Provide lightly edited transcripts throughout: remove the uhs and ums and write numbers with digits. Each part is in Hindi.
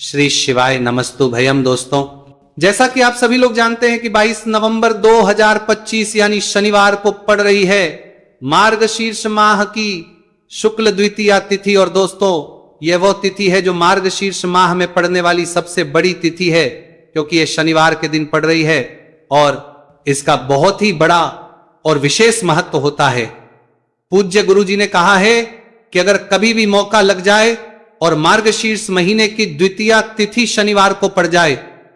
श्री शिवाय नमस्तु भयम। दोस्तों, जैसा कि आप सभी लोग जानते हैं कि 22 नवंबर 2025 यानी शनिवार को पड़ रही है मार्गशीर्ष माह की शुक्ल द्वितीया तिथि। और दोस्तों, यह वो तिथि है जो मार्गशीर्ष माह में पड़ने वाली सबसे बड़ी तिथि है, क्योंकि यह शनिवार के दिन पड़ रही है और इसका बहुत ही बड़ा और विशेष महत्व होता है। पूज्य गुरु जी ने कहा है कि अगर कभी भी मौका लग जाए और मार्गशीर्ष महीने की द्वितीया तिथि शनिवार को पड़ जाए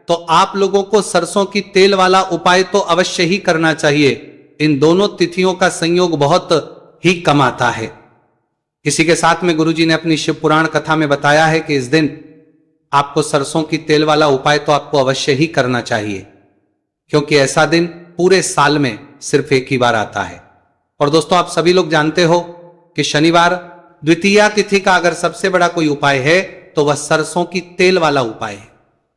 तो आप लोगों को सरसों की तेल वाला उपाय तो अवश्य ही करना चाहिए। इन दोनों तिथियों का संयोग बहुत ही कम आता है। इसी के साथ में गुरुजी ने अपनी शिव पुराण कथा में बताया है कि इस दिन आपको सरसों की तेल वाला उपाय तो आपको अवश्य ही करना चाहिए, क्योंकि ऐसा दिन पूरे साल में सिर्फ एक ही बार आता है। और दोस्तों, आप सभी लोग जानते हो कि शनिवार द्वितीया तिथि का अगर सबसे बड़ा कोई उपाय है तो वह सरसों की तेल वाला उपाय है।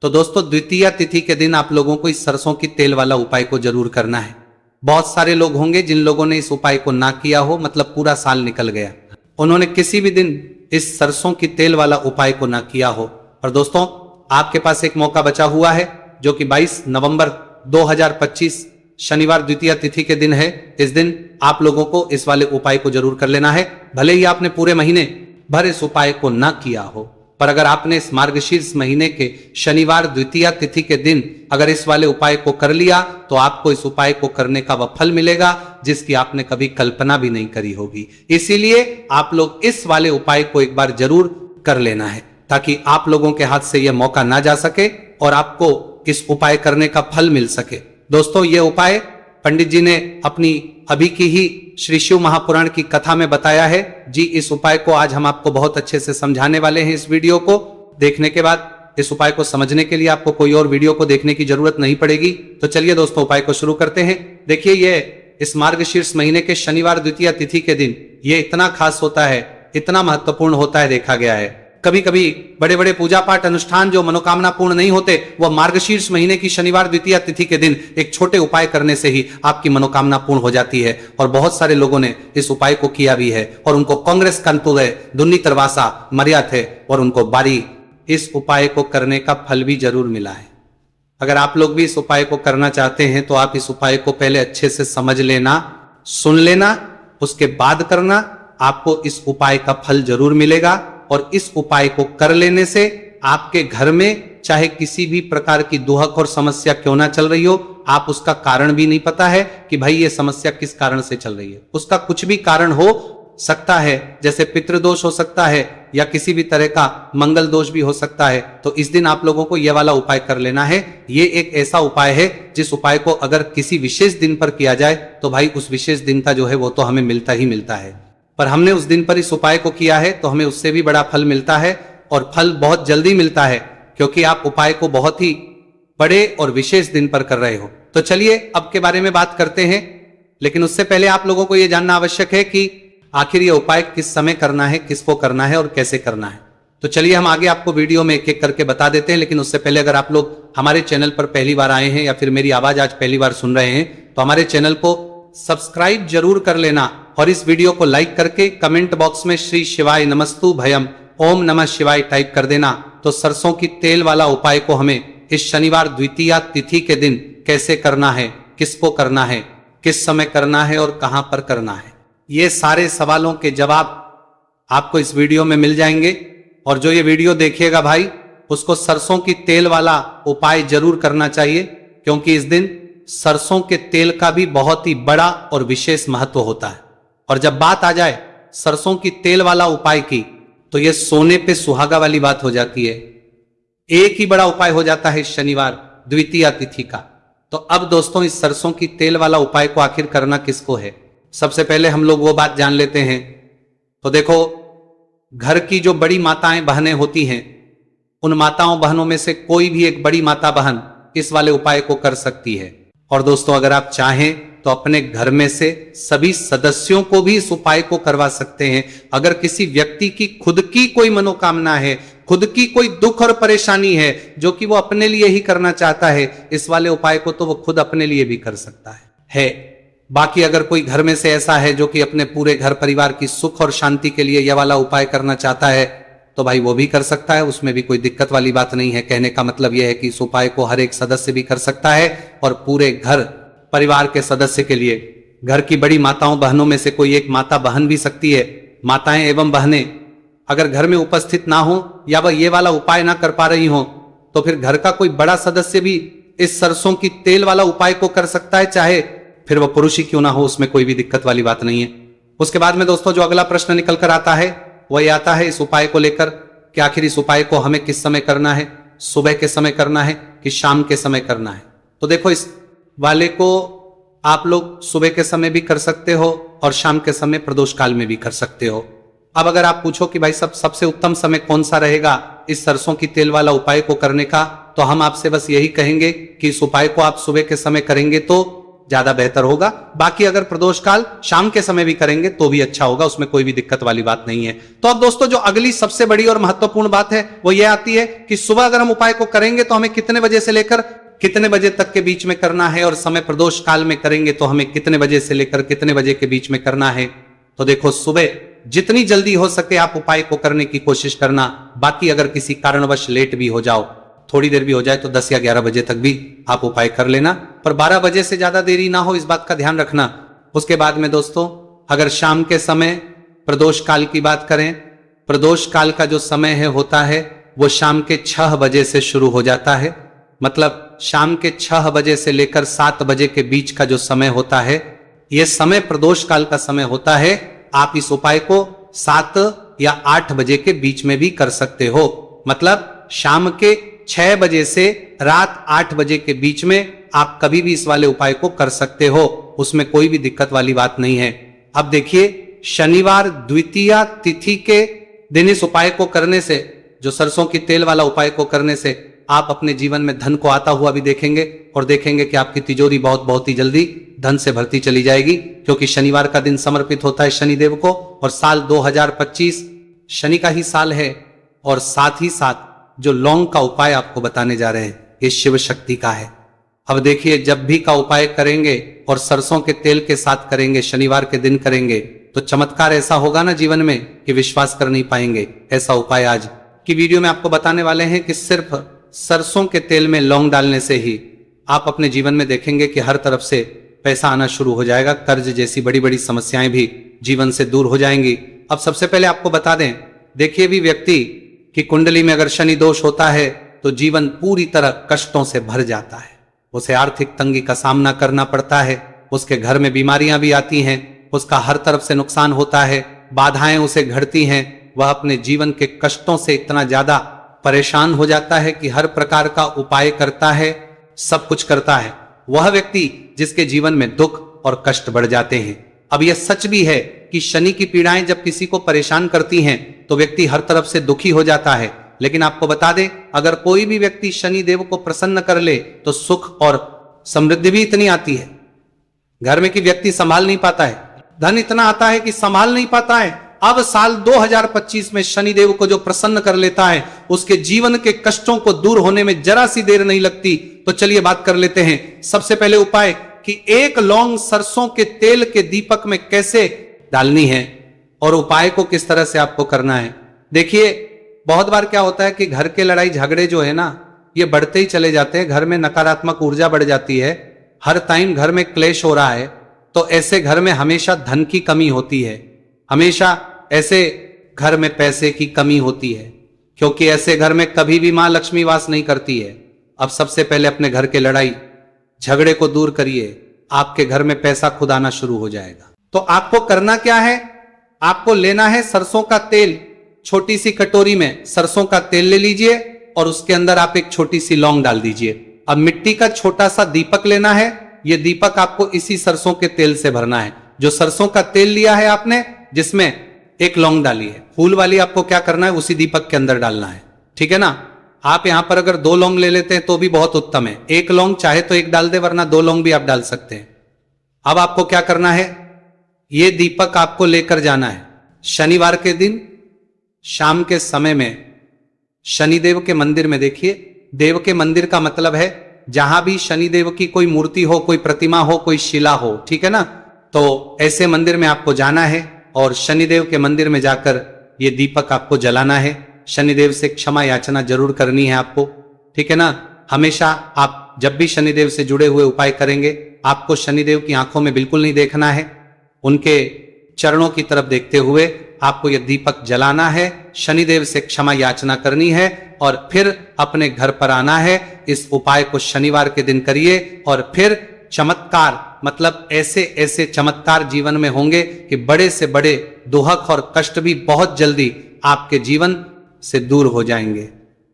तो दोस्तों, द्वितीया तिथि के दिन आप लोगों को इस सरसों की तेल वाला उपाय को जरूर करना है। बहुत सारे लोग होंगे जिन लोगों ने इस उपाय को ना किया हो, मतलब पूरा साल निकल गया, उन्होंने किसी भी दिन इस सरसों की तेल वाला उपाय को ना किया हो। और दोस्तों, आपके पास एक मौका बचा हुआ है जो कि 22 नवंबर 2025 शनिवार द्वितीया तिथि के दिन है। इस दिन आप लोगों को इस वाले उपाय को जरूर कर लेना है। भले ही आपने पूरे महीने भर इस उपाय को ना किया हो, पर अगर आपने इस मार्गशीर्ष महीने के शनिवार द्वितीया तिथि के दिन अगर इस वाले उपाय को कर लिया तो आपको इस उपाय को करने का वह फल मिलेगा जिसकी आपने कभी कल्पना भी नहीं करी होगी। इसीलिए आप लोग इस वाले उपाय को एक बार जरूर कर लेना है, ताकि आप लोगों के हाथ से यह मौका ना जा सके और आपको इस उपाय करने का फल मिल सके। दोस्तों, ये उपाय पंडित जी ने अपनी अभी की ही श्री शिव महापुराण की कथा में बताया है जी। इस उपाय को आज हम आपको बहुत अच्छे से समझाने वाले हैं। इस वीडियो को देखने के बाद इस उपाय को समझने के लिए आपको कोई और वीडियो को देखने की जरूरत नहीं पड़ेगी। तो चलिए दोस्तों, उपाय को शुरू करते हैं। देखिए, ये इस मार्गशीर्ष महीने के शनिवार द्वितीया तिथि के दिन ये इतना खास होता है, इतना महत्वपूर्ण होता है, देखा गया है कभी कभी बड़े बड़े पूजा पाठ अनुष्ठान जो मनोकामना पूर्ण नहीं होते, वह मार्गशीर्ष महीने की शनिवार द्वितीया तिथि के दिन एक छोटे उपाय करने से ही आपकी मनोकामना पूर्ण हो जाती है। और बहुत सारे लोगों ने इस उपाय को किया भी है और उनको कांग्रेस कंतुलय दुन्नी तरवासा मर्या थे और उनको बारी इस उपाय को करने का फल भी जरूर मिला है। अगर आप लोग भी इस उपाय को करना चाहते हैं तो आप इस उपाय को पहले अच्छे से समझ लेना, सुन लेना, उसके बाद करना। आपको इस उपाय का फल जरूर मिलेगा और इस उपाय को कर लेने से आपके घर में चाहे किसी भी प्रकार की दुहक और समस्या क्यों ना चल रही हो, आप उसका कारण भी नहीं पता है कि भाई ये समस्या किस कारण से चल रही है, उसका कुछ भी कारण हो सकता है, जैसे पितृदोष हो सकता है या किसी भी तरह का मंगल दोष भी हो सकता है। तो इस दिन आप लोगों को यह वाला उपाय कर लेना है। ये एक ऐसा उपाय है जिस उपाय को अगर किसी विशेष दिन पर किया जाए तो भाई उस विशेष दिन का जो है वो तो हमें मिलता ही मिलता है। पर हमने उस दिन पर इस उपाय को किया है तो हमें उससे भी बड़ा फल मिलता है, और फल बहुत जल्दी मिलता है, क्योंकि आप उपाय को बहुत ही बड़े और विशेष दिन पर कर रहे हो। तो चलिए अब के बारे में बात करते हैं, लेकिन उससे पहले आप लोगों को यह जानना आवश्यक है कि आखिर यह उपाय किस समय करना है, किसको करना है और कैसे करना है। तो चलिए हम आगे आपको वीडियो में एक एक करके बता देते हैं। लेकिन उससे पहले अगर आप लोग हमारे चैनल पर पहली बार आए हैं या फिर मेरी आवाज आज पहली बार सुन रहे हैं तो हमारे चैनल को सब्सक्राइब जरूर कर लेना और इस वीडियो को लाइक करके कमेंट बॉक्स में श्री शिवाय नमस्तु भयम ओम नमः शिवाय टाइप कर देना। तो सरसों की तेल वाला उपाय को हमें इस शनिवार द्वितीया तिथि के दिन कैसे करना है, किसको करना है, किस समय करना है और कहां पर करना है, ये सारे सवालों के जवाब आपको इस वीडियो में मिल जाएंगे। और जो ये वीडियो देखिएगा भाई, उसको सरसों की तेल वाला उपाय जरूर करना चाहिए, क्योंकि इस दिन सरसों के तेल का भी बहुत ही बड़ा और विशेष महत्व होता है। और जब बात आ जाए सरसों की तेल वाला उपाय की तो यह सोने पे सुहागा वाली बात हो जाती है। एक ही बड़ा उपाय हो जाता है शनिवार द्वितीया तिथि का। तो अब दोस्तों, इस सरसों की तेल वाला उपाय को आखिर करना किसको है, सबसे पहले हम लोग वो बात जान लेते हैं। तो देखो, घर की जो बड़ी माताएं बहनें होती हैं, उन माताओं बहनों में से कोई भी एक बड़ी माता बहन इस वाले उपाय को कर सकती है। और दोस्तों, अगर आप चाहें तो अपने घर में से सभी सदस्यों को भी इस उपाय को करवा सकते हैं। अगर किसी व्यक्ति की खुद की कोई मनोकामना है, खुद की कोई दुख और परेशानी है जो कि वो अपने लिए ही करना चाहता है, इस वाले उपाय को तो वो खुद अपने लिए भी कर सकता है। बाकी अगर कोई घर में से ऐसा है जो कि अपने पूरे घर परिवार की सुख और शांति के लिए यह वाला उपाय करना चाहता है, तो भाई वो भी कर सकता है, उसमें भी कोई दिक्कत वाली बात नहीं है। कहने का मतलब यह है कि इस उपाय को हर एक सदस्य भी कर सकता है और पूरे घर परिवार के सदस्य के लिए, घर की बड़ी माताओं बहनों में से कोई एक माता बहन भी सकती है। माताएं एवं बहनें अगर घर में उपस्थित ना हो या वह ये वाला उपाय ना कर पा रही हो तो फिर घर का कोई बड़ा सदस्य भी इस सरसों की तेल वाला उपाय को कर सकता है, चाहे फिर वह पुरुष ही क्यों ना हो, उसमें कोई भी दिक्कत वाली बात नहीं है। उसके बाद में दोस्तों जो अगला प्रश्न निकल कर आता है वह यह आता है इस उपाय को लेकर कि आखिर इस उपाय को हमें किस समय करना है, सुबह के समय करना है कि शाम के समय करना है। तो देखो इस वाले को आप लोग सुबह के समय भी कर सकते हो और शाम के समय प्रदोष काल में भी कर सकते हो। अब अगर आप पूछो कि भाई सबसे उत्तम समय कौन सा रहेगा इस सरसों की तेल वाला उपाय को करने का, तो हम आपसे बस यही कहेंगे कि इस उपाय को आप सुबह के समय करेंगे तो ज्यादा बेहतर होगा। बाकी अगर प्रदोष काल शाम के समय भी करेंगे तो भी अच्छा होगा, उसमें कोई भी दिक्कत वाली बात नहीं है। तो अब दोस्तों जो अगली सबसे बड़ी और महत्वपूर्ण बात है वो ये आती है कि सुबह अगर हम उपाय को करेंगे तो हमें कितने बजे से लेकर कितने बजे तक के बीच में करना है, और समय प्रदोष काल में करेंगे तो हमें कितने बजे से लेकर कितने बजे के बीच में करना है। तो देखो सुबह जितनी जल्दी हो सके आप उपाय को करने की कोशिश करना। बाकी अगर किसी कारणवश लेट भी हो जाओ, थोड़ी देर भी हो जाए, तो 10 या 11 बजे तक भी आप उपाय कर लेना, पर 12 बजे से ज्यादा देरी ना हो, इस बात का ध्यान रखना। उसके बाद में दोस्तों अगर शाम के समय प्रदोष काल की बात करें, प्रदोष काल का जो समय है होता है वो शाम के 6 बजे से शुरू हो जाता है। मतलब शाम के 6 बजे से लेकर 7 बजे के बीच का जो समय होता है यह समय प्रदोष काल का समय होता है। आप इस उपाय को 7 या 8 बजे के बीच में भी कर सकते हो। मतलब शाम के 6 बजे से रात 8 बजे के बीच में आप कभी भी इस वाले उपाय को कर सकते हो, उसमें कोई भी दिक्कत वाली बात नहीं है। अब देखिए शनिवार द्वितीया तिथि के दिन इस उपाय को करने से, जो सरसों की तेल वाला उपाय को करने से आप अपने जीवन में धन को आता हुआ भी देखेंगे और देखेंगे कि आपकी तिजोरी बहुत ही जल्दी धन से भरती चली जाएगी, क्योंकि शनिवार का दिन समर्पित होता है शनिदेव को और साल 2025 शनि का ही साल है। और साथ ही साथ जो लौंग का उपाय आपको बताने जा रहे हैं ये शिव शक्ति का है। अब देखिए जब भी का उपाय करेंगे और सरसों के तेल के साथ करेंगे, शनिवार के दिन करेंगे, तो चमत्कार ऐसा होगा ना जीवन में कि विश्वास कर नहीं पाएंगे। ऐसा उपाय आज की वीडियो में आपको बताने वाले हैं कि सिर्फ सरसों के तेल में लौंग डालने से ही आप अपने जीवन में देखेंगे कि हर तरफ से पैसा आना शुरू हो जाएगा, कर्ज जैसी बड़ी बड़ी समस्याएं भी जीवन से दूर हो जाएंगी। अब सबसे पहले आपको बता दें, देखिए भी व्यक्ति की कुंडली में अगर शनि दोष होता है तो जीवन पूरी तरह कष्टों से भर जाता है, उसे आर्थिक तंगी का सामना करना पड़ता है, उसके घर में बीमारियां भी आती हैं, उसका हर तरफ से नुकसान होता है, बाधाएं उसे घटती हैं, वह अपने जीवन के कष्टों से इतना ज्यादा परेशान हो जाता है कि हर प्रकार का उपाय करता है, सब कुछ करता है। वह व्यक्ति जिसके जीवन में दुख और कष्ट बढ़ जाते हैं। अब यह सच भी है कि शनि की पीड़ाएं जब किसी को परेशान करती हैं तो व्यक्ति हर तरफ से दुखी हो जाता है, लेकिन आपको बता दें अगर कोई भी व्यक्ति शनि देव को प्रसन्न कर ले तो सुख और समृद्धि भी इतनी आती है घर में कि व्यक्ति संभाल नहीं पाता है, धन इतना आता है कि संभाल नहीं पाता है। अब साल 2025 में शनिदेव को जो प्रसन्न कर लेता है उसके जीवन के कष्टों को दूर होने में जरा सी देर नहीं लगती। तो चलिए बात कर लेते हैं सबसे पहले उपाय कि 1 लौंग सरसों के तेल के दीपक में कैसे डालनी है और उपाय को किस तरह से आपको करना है। देखिए बहुत बार क्या होता है कि घर के लड़ाई झगड़े जो है ना ये बढ़ते ही चले जाते हैं, घर में नकारात्मक ऊर्जा बढ़ जाती है, हर टाइम घर में क्लेश हो रहा है, तो ऐसे घर में हमेशा धन की कमी होती है, हमेशा ऐसे घर में पैसे की कमी होती है, क्योंकि ऐसे घर में कभी भी मां लक्ष्मी वास नहीं करती है। अब सबसे पहले अपने घर के लड़ाई झगड़े को दूर करिए, आपके घर में पैसा खुद आना शुरू हो जाएगा। तो आपको करना क्या है, आपको लेना है सरसों का तेल, छोटी सी कटोरी में सरसों का तेल ले लीजिए और उसके अंदर आप एक छोटी सी लौंग डाल दीजिए। अब मिट्टी का छोटा सा दीपक लेना है, यह दीपक आपको इसी सरसों के तेल से भरना है। जो सरसों का तेल लिया है आपने जिसमें 1 लौंग डाली है, फूल वाली आपको क्या करना है उसी दीपक के अंदर डालना है, ठीक है ना। आप यहां पर अगर 2 लौंग ले लेते हैं तो भी बहुत उत्तम है, 1 लौंग चाहे तो 1 डाल दे वरना 2 लौंग भी आप डाल सकते हैं। अब आपको क्या करना है, यह दीपक आपको लेकर जाना है शनिवार के दिन शाम के समय में शनिदेव के मंदिर में। देखिए देव के मंदिर का मतलब है जहां भी शनिदेव की कोई मूर्ति हो, कोई प्रतिमा हो, कोई शिला हो, ठीक है ना। तो ऐसे मंदिर में आपको जाना है और शनिदेव के मंदिर में जाकर ये दीपक आपको जलाना है। शनिदेव से क्षमा याचना जरूर करनी है आपको, ठीक है ना। हमेशा आप जब भी शनिदेव से जुड़े हुए उपाय करेंगे, आपको शनिदेव की आंखों में बिल्कुल नहीं देखना है, उनके चरणों की तरफ देखते हुए आपको यह दीपक जलाना है, शनिदेव से क्षमा याचना करनी है और फिर अपने घर पर आना है। इस उपाय को शनिवार के दिन करिए और फिर चमत्कार, मतलब ऐसे ऐसे चमत्कार जीवन में होंगे कि बड़े से बड़े दुहक और कष्ट भी बहुत जल्दी आपके जीवन से दूर हो जाएंगे।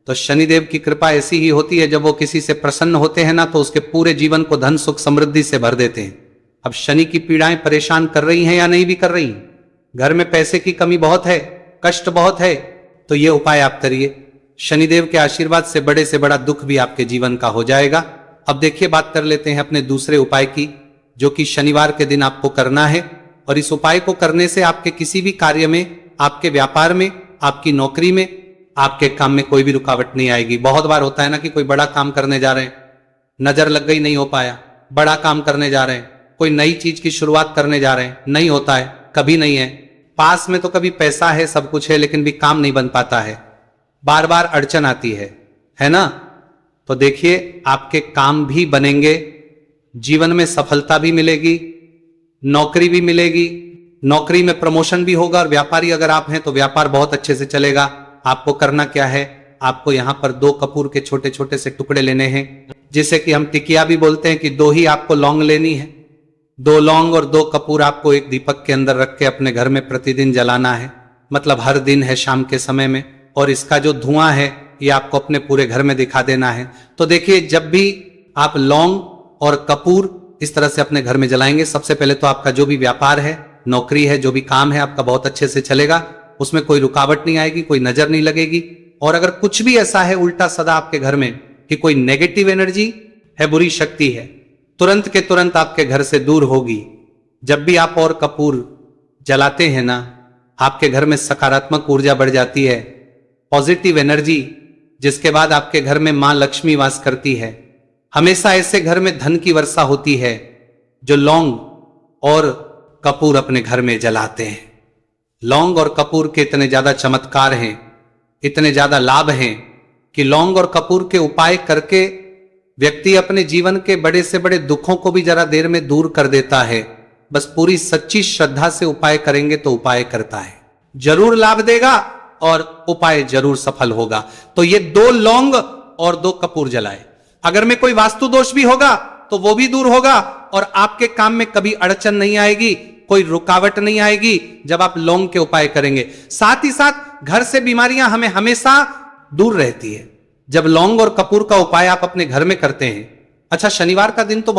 तो शनिदेव की कृपा ऐसी ही होती है, जब वो किसी से प्रसन्न होते हैं ना, तो उसके पूरे जीवन को धन सुख समृद्धि से भर देते हैं। अब शनि की पीड़ाएं परेशान कर रही हैं या नहीं भी कर रही, घर में पैसे की कमी बहुत है, कष्ट बहुत है, तो ये उपाय आप करिए, शनिदेव के आशीर्वाद से बड़े से बड़ा दुख भी आपके जीवन का हो जाएगा। अब देखिए, बात कर लेते हैं अपने दूसरे उपाय की, जो कि शनिवार के दिन आपको करना है। और इस उपाय को करने से आपके किसी भी कार्य में, आपके व्यापार में, आपकी नौकरी में, आपके काम में कोई भी रुकावट नहीं आएगी। बहुत बार होता है ना कि कोई बड़ा काम करने जा रहे हैं, नजर लग गई, नहीं हो पाया, बड़ा काम करने जा रहे हैं, कोई नई चीज की शुरुआत करने जा रहे हैं, नहीं होता है, कभी नहीं है, पास में तो कभी पैसा है, सब कुछ है, लेकिन भी काम नहीं बन पाता है, बार बार अड़चन आती है ना। तो देखिए, आपके काम भी बनेंगे, जीवन में सफलता भी मिलेगी, नौकरी भी मिलेगी, नौकरी में प्रमोशन भी होगा, और व्यापारी अगर आप हैं तो व्यापार बहुत अच्छे से चलेगा। आपको करना क्या है, आपको यहां पर 2 कपूर के छोटे छोटे से टुकड़े लेने हैं, जिसे कि हम टिकिया भी बोलते हैं, कि 2 ही आपको लौंग लेनी है, 2 लौंग और 2 कपूर आपको एक दीपक के अंदर रख के अपने घर में प्रतिदिन जलाना है, मतलब हर दिन है शाम के समय में। और इसका जो धुआं है ये आपको अपने पूरे घर में दिखा देना है। तो देखिए, जब भी आप लौंग और कपूर इस तरह से अपने घर में जलाएंगे, सबसे पहले तो आपका जो भी व्यापार है, नौकरी है, जो भी काम है आपका बहुत अच्छे से चलेगा, उसमें कोई रुकावट नहीं आएगी, कोई नजर नहीं लगेगी। और अगर कुछ भी ऐसा है उल्टा सदा आपके घर में कि कोई नेगेटिव एनर्जी है, बुरी शक्ति है, तुरंत के तुरंत आपके घर से दूर होगी। जब भी आप और कपूर जलाते हैं ना, आपके घर में सकारात्मक ऊर्जा बढ़ जाती है, पॉजिटिव एनर्जी, जिसके बाद आपके घर में मां लक्ष्मी वास करती है। हमेशा ऐसे घर में धन की वर्षा होती है जो लौंग और कपूर अपने घर में जलाते हैं। लौंग और कपूर के इतने ज्यादा चमत्कार हैं, इतने ज्यादा लाभ हैं, कि लौंग और कपूर के उपाय करके व्यक्ति अपने जीवन के बड़े से बड़े दुखों को भी जरा देर में दूर कर देता है। बस पूरी सच्ची श्रद्धा से उपाय करेंगे तो उपाय करता है, जरूर लाभ देगा और उपाय जरूर सफल होगा। तो ये 2 लौंग और 2 कपूर जलाए। अगर में कोई वास्तु दोष भी होगा तो वो भी दूर होगा, और आपके काम में कभी अड़चन नहीं आएगी, कोई रुकावट नहीं आएगी जब आप लौंग के उपाय करेंगे। साथ ही साथ घर से बीमारियां हमें हमेशा दूर रहती है जब लौंग और कपूर का उपाय आप अपने घर में करते हैं। अच्छा, शनिवार का दिन तो